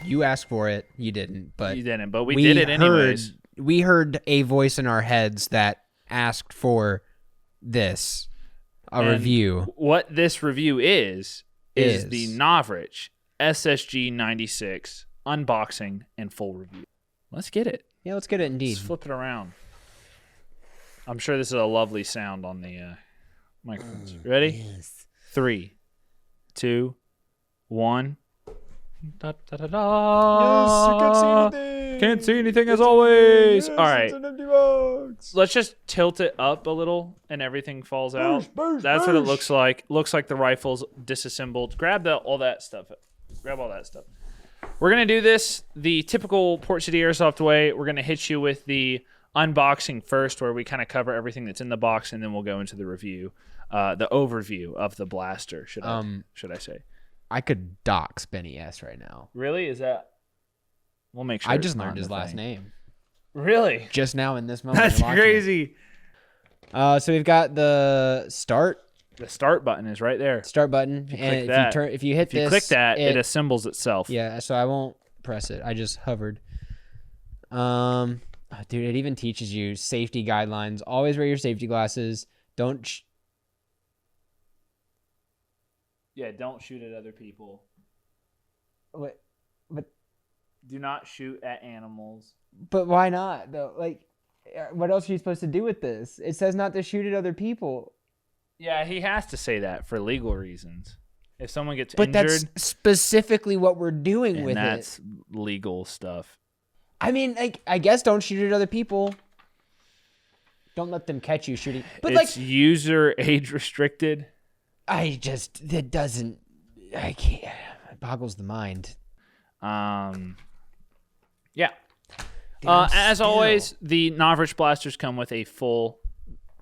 You asked for it. You didn't, but You didn't, but we did it anyways. We heard a voice in our heads that asked for this, review. What this review is the Novritsch SSG96 unboxing and full review. Let's get it. Yeah, let's get it indeed. Let's flip it around. I'm sure this is a lovely sound on the microphones. Ready? Yes. 3, 2, 1. Da, da, da, da. Yes, I can't see anything. Can't see anything as always. Yes, All right. It's an empty box. Let's just tilt it up a little and everything falls out. That's what it looks like. Looks like the rifle's disassembled. Grab all that stuff. Grab all that stuff. We're going to do this the typical Port City Airsoft way. We're going to hit you with the unboxing first, where we kind of cover everything that's in the box, and then we'll go into the review, the overview of the blaster, should I say. I could dox Benny S right now. Really? Is that... We'll make sure. I just learned his last name. Really? Just now in this moment. That's crazy. So we've got the start. The start button is right there. Start button. And if you hit this, click that, it assembles itself. Yeah, so I won't press it. I just hovered. Dude, it even teaches you safety guidelines. Always wear your safety glasses. Don't don't shoot at other people. What? But do not shoot at animals. But why not though? Like, what else are you supposed to do with this? It says not to shoot at other people. Yeah, he has to say that for legal reasons. If someone gets but injured, that's specifically what we're doing with that's legal stuff. I mean, like, I guess don't shoot at other people. Don't let them catch you shooting. But it's user age restricted. I can't. It boggles the mind. Yeah. As always, the Novritsch blasters come with a full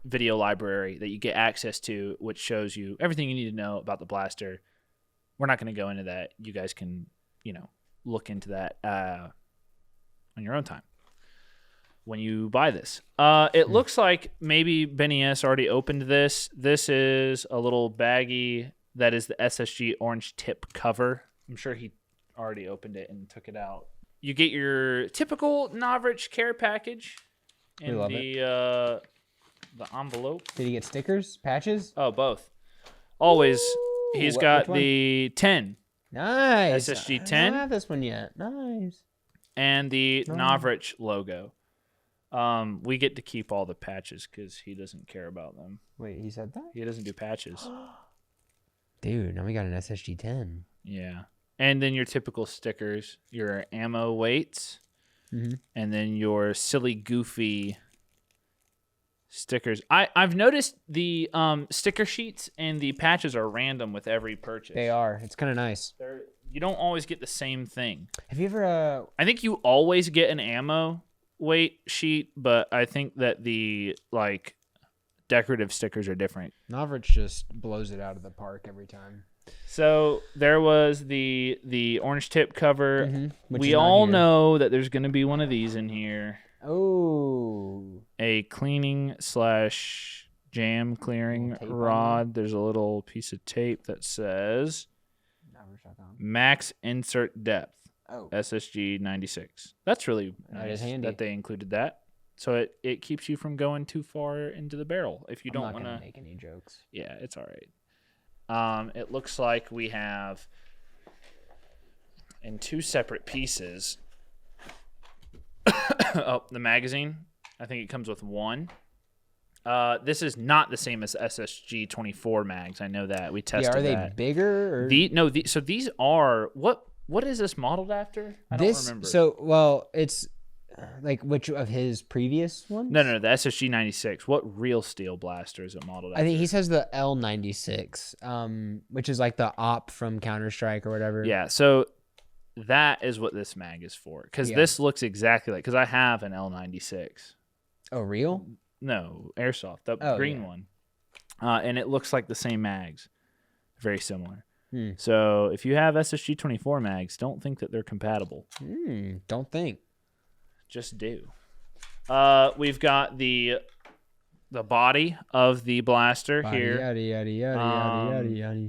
video library that you get access to, which shows you everything you need to know about the blaster. We're not going to go into that. You guys can, look into that on your own time when you buy this. It looks like maybe Benny S already opened this. This is a little baggie that is the SSG orange tip cover. I'm sure he already opened it and took it out. You get your typical Novritsch care package in the envelope. Did he get stickers, patches? Oh, both. Always. Ooh, He's got the 10. Nice. SSG 10. I don't have this one yet. Nice. And the Novritsch logo. We get to keep all the patches because he doesn't care about them. Wait, he said that? He doesn't do patches. Dude, now we got an SSG 10. Yeah. And then your typical stickers, your ammo weights, and then your silly, goofy stickers. I've noticed the sticker sheets and the patches are random with every purchase. They are. It's kind of nice. You don't always get the same thing. Have you ever... I think you always get an ammo weight sheet, but I think that the decorative stickers are different. Novritsch just blows it out of the park every time. So there was the orange tip cover. We all know that there's going to be one of these in here. Oh. A cleaning / jam clearing rod. There's a little piece of tape that says max insert depth. Oh. SSG96. That's really nice handy that they included that. So it keeps you from going too far into the barrel if you don't want to make any jokes. Yeah, it's all right. It looks like we have in 2 separate pieces. The magazine. I think it comes with 1. This is not the same as SSG24 mags. I know that we tested. Yeah, are they that. bigger? Or? So these are what is this modeled after? I don't remember. So well, it's like which of his previous ones? No, the SSG96. What real steel blaster is it modeled after? I think he says the L96, which is like the op from Counter-Strike or whatever. Yeah, so that is what this mag is for. Because this looks exactly like... Because I have an L96. Oh, real? No, Airsoft. The green one. And it looks like the same mags. Very similar. So if you have SSG24 mags, don't think that they're compatible. Don't think. Just do. We've got the body of the blaster here. Yada, yada, yada, yada, yada, yada.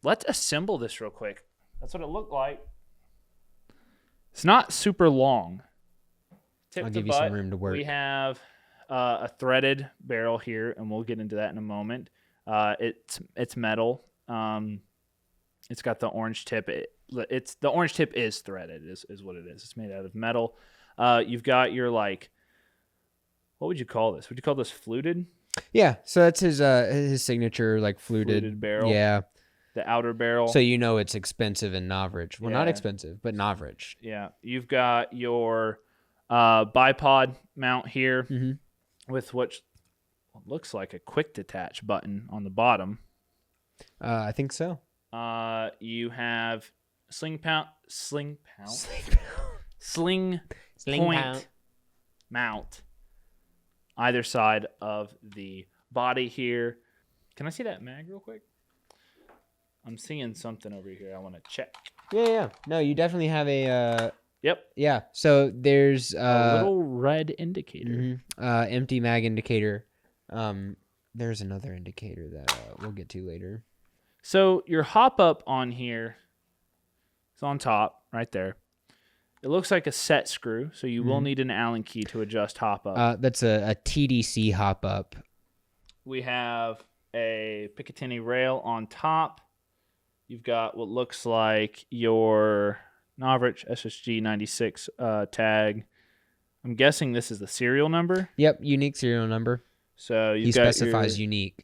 Let's assemble this real quick. That's what it looked like. It's not super long. Tip I'll to give you butt, some room to work. We have a threaded barrel here, and we'll get into that in a moment. It's metal. It's got the orange tip. The orange tip is threaded. Is what it is. It's made out of metal. You've got your what would you call this? Would you call this fluted? Yeah. So that's his signature fluted barrel. Yeah. The outer barrel. So it's expensive in Novritsch. Well, not expensive, but Novritsch. Yeah. You've got your bipod mount here with what looks like a quick detach button on the bottom. I think so. You have sling point mount either side of the body here. Can I see that mag real quick? I'm seeing something over here. I want to check. Yeah. No, you definitely have a. Yep. Yeah. So there's a little red indicator. Empty mag indicator. There's another indicator that we'll get to later. So your hop up on here is on top right there. It looks like a set screw, so you will need an Allen key to adjust hop up. That's a TDC hop up. We have a Picatinny rail on top. You've got what looks like your Novritsch SSG96 tag. I'm guessing this is the serial number. Yep, unique serial number. So he specifies unique.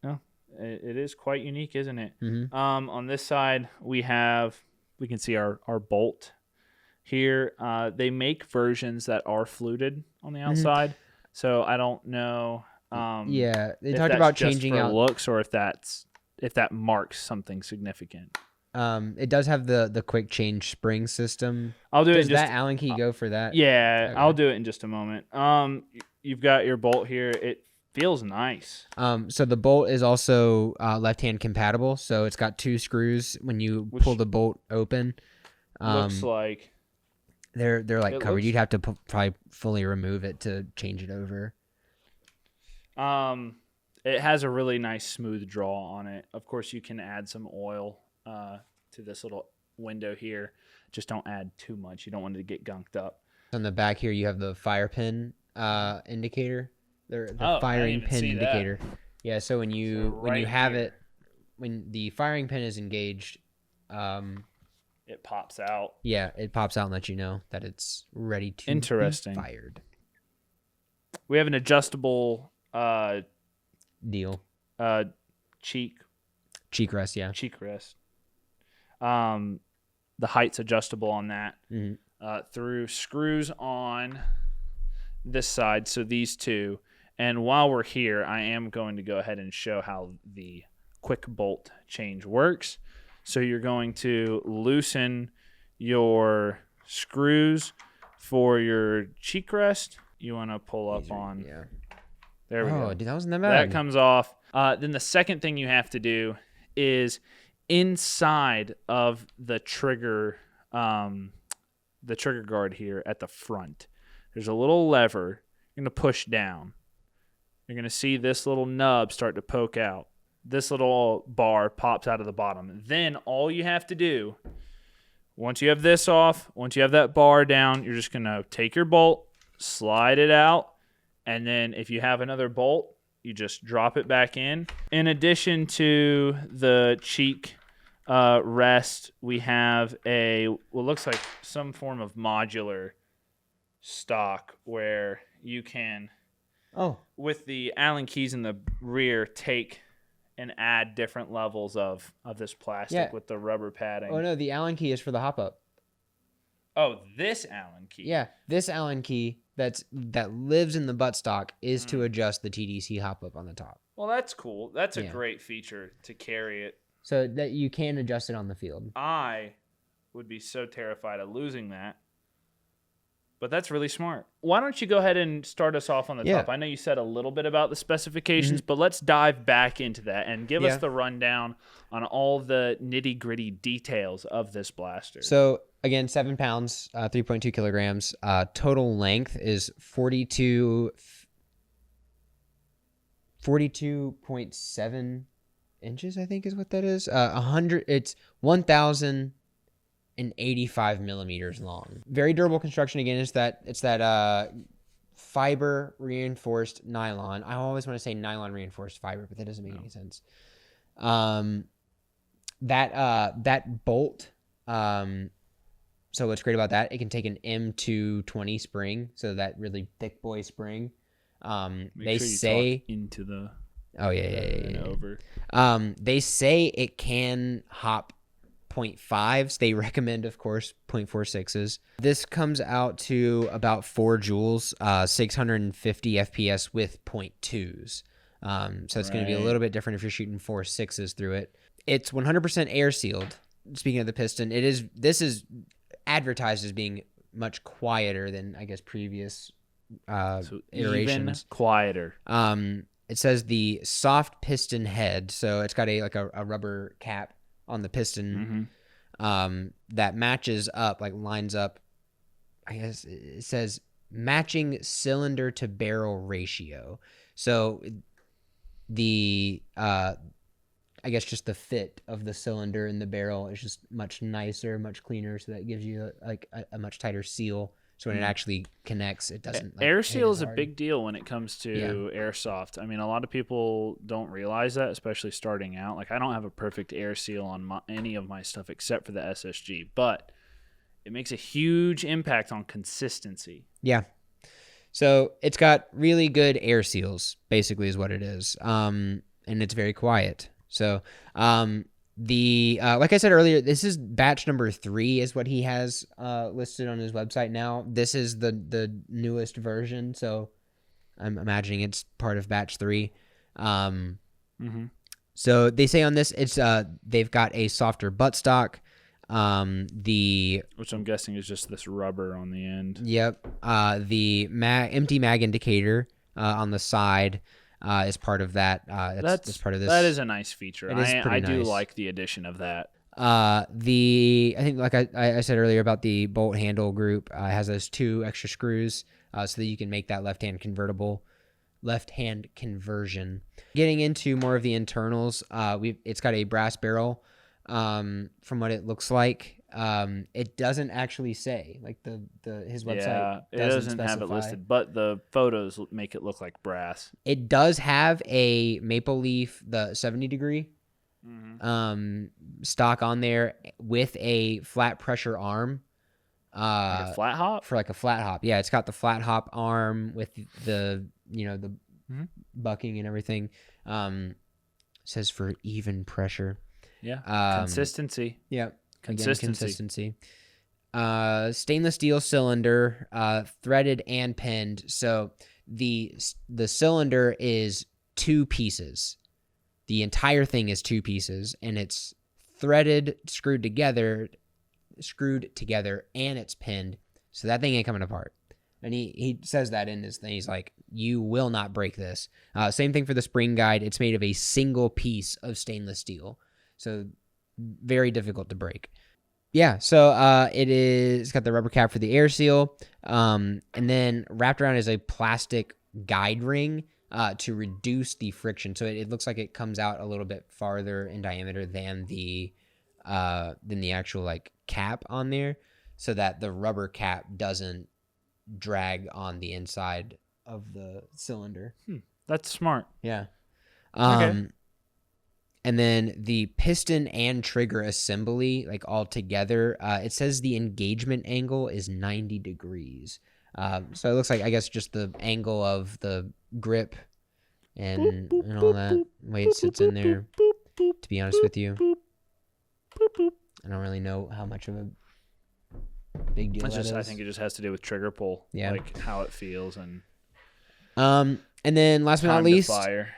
Oh, it is quite unique, isn't it? Mm-hmm. On this side, we can see our bolt here. They make versions that are fluted on the outside, so I don't know. They talked about changing out looks, or if that marks something significant. It does have the quick change spring system. I'll do Does that Allen key go for that? Yeah, okay. I'll do it in just a moment. You've got your bolt here. It feels nice. So the bolt is also left-hand compatible. So it's got 2 screws when you pull the bolt open. Looks like they're covered. You'd have to probably fully remove it to change it over. It has a really nice smooth draw on it. Of course, you can add some oil to this little window here. Just don't add too much. You don't want it to get gunked up. On the back here, you have the fire pin indicator. The firing pin indicator. That. Yeah. So when you when the firing pin is engaged, it pops out. Yeah, it pops out and lets you know that it's ready to be fired. We have an adjustable deal. Cheek rest, yeah. Cheek rest. The height's adjustable on that. Through screws on this side, so these two. And while we're here, I am going to go ahead and show how the quick bolt change works. So you're going to loosen your screws for your cheek rest. You want to pull up on. Yeah. There we go. Oh, dude, that wasn't that bad. That comes off. Then the second thing you have to do is inside of the trigger guard here at the front. There's a little lever. You're going to push down. You're going to see this little nub start to poke out. This little bar pops out of the bottom. Then all you have to do, once you have this off, once you have that bar down, you're just going to take your bolt, slide it out, and then if you have another bolt, you just drop it back in. In addition to the cheek rest, we have what looks like some form of modular stock where you can, with the Allen keys in the rear, take and add different levels of this plastic with the rubber padding. Oh, no, the Allen key is for the hop-up. Oh, this Allen key. Yeah, this Allen key that lives in the buttstock is to adjust the TDC hop-up on the top. Well, that's cool. That's a great feature to carry it. So that you can adjust it on the field. I would be so terrified of losing that. But that's really smart. Why don't you go ahead and start us off on the top? I know you said a little bit about the specifications, but let's dive back into that and give us the rundown on all the nitty-gritty details of this blaster. So, again, 7 pounds, 3.2 kilograms. Total length is 42.7 inches, I think is what that is. It's 1,000 185 millimeters long. Very durable construction. Again, it's that fiber reinforced nylon. I always want to say nylon reinforced fiber, but that doesn't make any sense. That bolt. So what's great about that? It can take an M220 spring, so that really thick boy spring. They say into the. Oh yeah. Over. They say it can hop 0.5s. They recommend, of course, 0.46s. This comes out to about 4 joules, 650 FPS with 0.2s. So it's going to be a little bit different if you're shooting 4.6s through it. It's 100% air sealed. Speaking of the piston, this is advertised as being much quieter than, I guess, previous so iterations. Even quieter. It says the soft piston head, so it's got a rubber cap on the piston that matches up, like lines up. I guess it says matching cylinder to barrel ratio. So the I guess just the fit of the cylinder and the barrel is just much nicer, much cleaner. So that gives you a much tighter seal. So when it actually connects, it doesn't. Air seal is a big deal when it comes to airsoft. I mean, a lot of people don't realize that, especially starting out. Like, I don't have a perfect air seal on any of my stuff except for the SSG, but it makes a huge impact on consistency. Yeah. So it's got really good air seals, basically, is what it is. And it's very quiet. So, like I said earlier, this is batch number 3 is what he has listed on his website now. This is the newest version, so I'm imagining it's part of batch 3. So they say on this, it's they've got a softer buttstock. Which I'm guessing is just this rubber on the end. Yep. The empty mag indicator on the side. Is part of that. That's part of this. That is a nice feature. I do nice. like the addition of that. I think like I said earlier about the bolt handle group, has those 2 extra screws so that you can make that left hand conversion. Getting into more of the internals, it's got a brass barrel. From what it looks like, it doesn't actually say, like his website doesn't have it listed, but the photos make it look like brass. It does have a maple leaf, the 70 degree stock on there with a flat pressure arm. Like a flat hop? For like a flat hop. Yeah, it's got the flat hop arm with the bucking and everything. Says for even pressure. Yeah. Consistency. Yeah. Consistency. Stainless steel cylinder, threaded and pinned. So the cylinder is 2 pieces. The entire thing is 2 pieces, and it's threaded, screwed together, and it's pinned. So that thing ain't coming apart. And he says that in his thing. He's like, you will not break this. Same thing for the spring guide. It's made of a single piece of stainless steel. So very difficult to break. Yeah, so it's got the rubber cap for the air seal, and then wrapped around is a plastic guide ring to reduce the friction. So it looks like it comes out a little bit farther in diameter than the actual like cap on there, so that the rubber cap doesn't drag on the inside of the cylinder. That's smart. Yeah. Okay. And then the piston and trigger assembly, like all together, it says the engagement angle is 90 degrees. So it looks like, I guess, just the angle of the grip and all that, way it sits in there, to be honest with you. I don't really know how much of a big deal that is. I think it just has to do with trigger pull, like how it feels. And then last but not least, fire.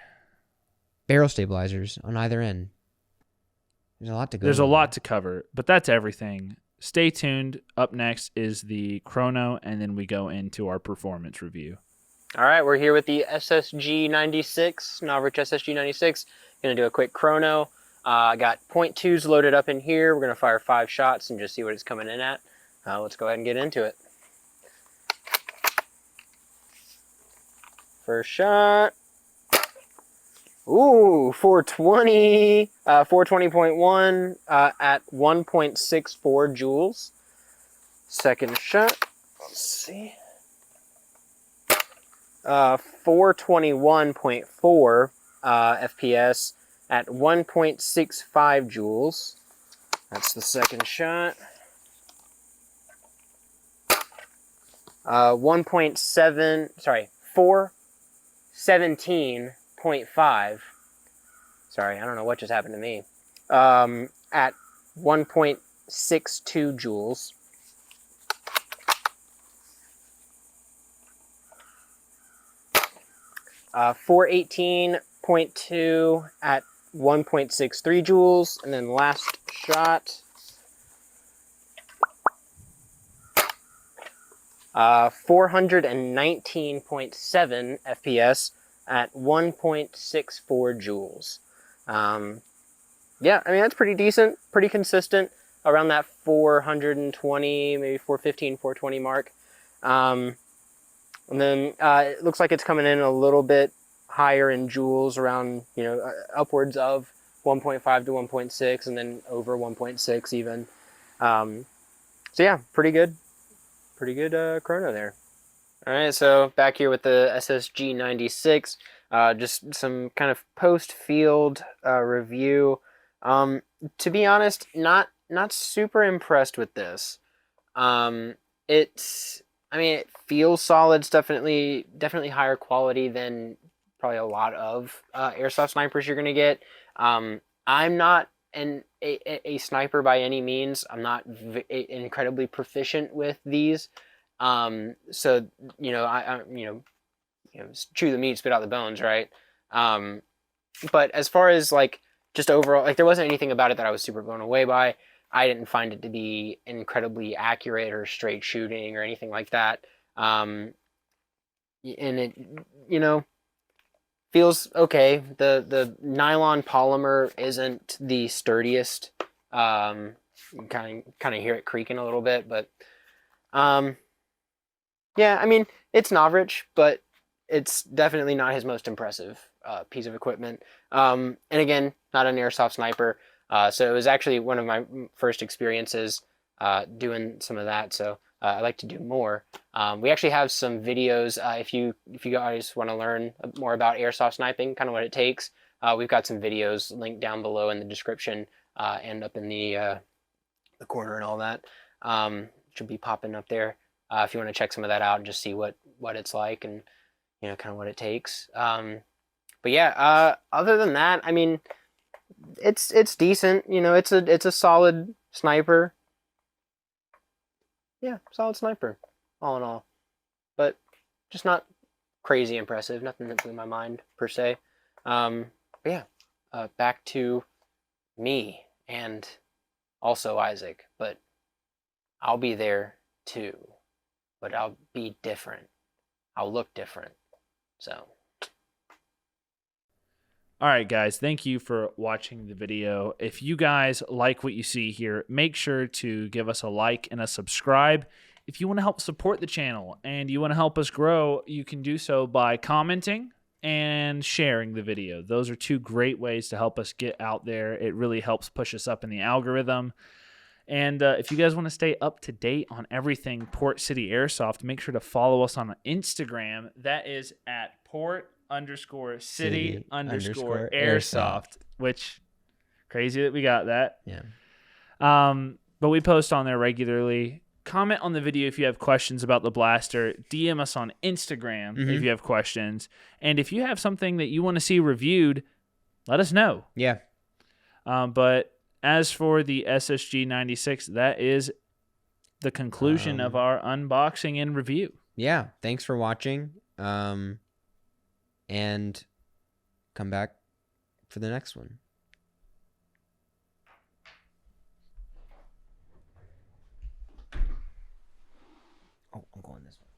Barrel stabilizers on either end. There's a lot to go. There's a lot to cover, but that's everything. Stay tuned. Up next is the Chrono, and then we go into our performance review. All right, we're here with the SSG96, Novritsch SSG96. Going to do a quick Chrono. I got .2s loaded up in here. We're going to fire 5 shots and just see what it's coming in at. Let's go ahead and get into it. First shot. Ooh, 420, 420.1 at 1.64 joules. Second shot, let's see. 421.4 FPS at 1.65 joules. That's the second shot. 417.5. Sorry, I don't know what just happened to me. At 1.62 joules. 418.2 at 1.63 joules. And then last shot. 419.7 FPS at 1.64 joules. Yeah, I mean, that's pretty decent, pretty consistent, around that 420, maybe 415, 420 mark. And then it looks like it's coming in a little bit higher in joules, around, upwards of 1.5 to 1.6, and then over 1.6 even. So yeah, pretty good. Pretty good chrono there. All right, so back here with the SSG96, just some kind of post-field review. To be honest, not super impressed with this. It feels solid. It's definitely higher quality than probably a lot of airsoft snipers you're gonna get. I'm not a sniper by any means. I'm not incredibly proficient with these. So I chew the meat, spit out the bones, right? But as far as like just overall, like there wasn't anything about it that I was super blown away by. I didn't find it to be incredibly accurate or straight shooting or anything like that. And it, feels okay. The nylon polymer isn't the sturdiest. You kind of hear it creaking a little bit, but yeah, I mean, it's Novritsch, but it's definitely not his most impressive piece of equipment. And again, not an airsoft sniper, so it was actually one of my first experiences doing some of that. So I like to do more. We actually have some videos. If you guys want to learn more about airsoft sniping, kind of what it takes, we've got some videos linked down below in the description and up in the corner and all that. Should be popping up there if you want to check some of that out and just see what it's like and kind of what it takes. But yeah, other than that, I mean, it's decent. It's a solid sniper. Yeah, solid sniper, all in all. But just not crazy impressive. Nothing that blew my mind, per se. But yeah, back to me and also Isaac. But I'll be there too. But I'll be different. I'll look different. So. All right, guys, thank you for watching the video. If you guys like what you see here, make sure to give us a like and a subscribe. If you want to help support the channel and you want to help us grow, you can do so by commenting and sharing the video. Those are two great ways to help us get out there. It really helps push us up in the algorithm. And if you guys want to stay up to date on everything Port City Airsoft, make sure to follow us on Instagram. That is at Port_City_Airsoft, which crazy that we got that. Yeah. But we post on there regularly. Comment on the video if you have questions about the blaster. DM us on Instagram if you have questions. And if you have something that you want to see reviewed, let us know. Yeah. But as for the SSG96, that is the conclusion of our unboxing and review. Yeah. Thanks for watching. And come back for the next one. Oh, I'm going this way.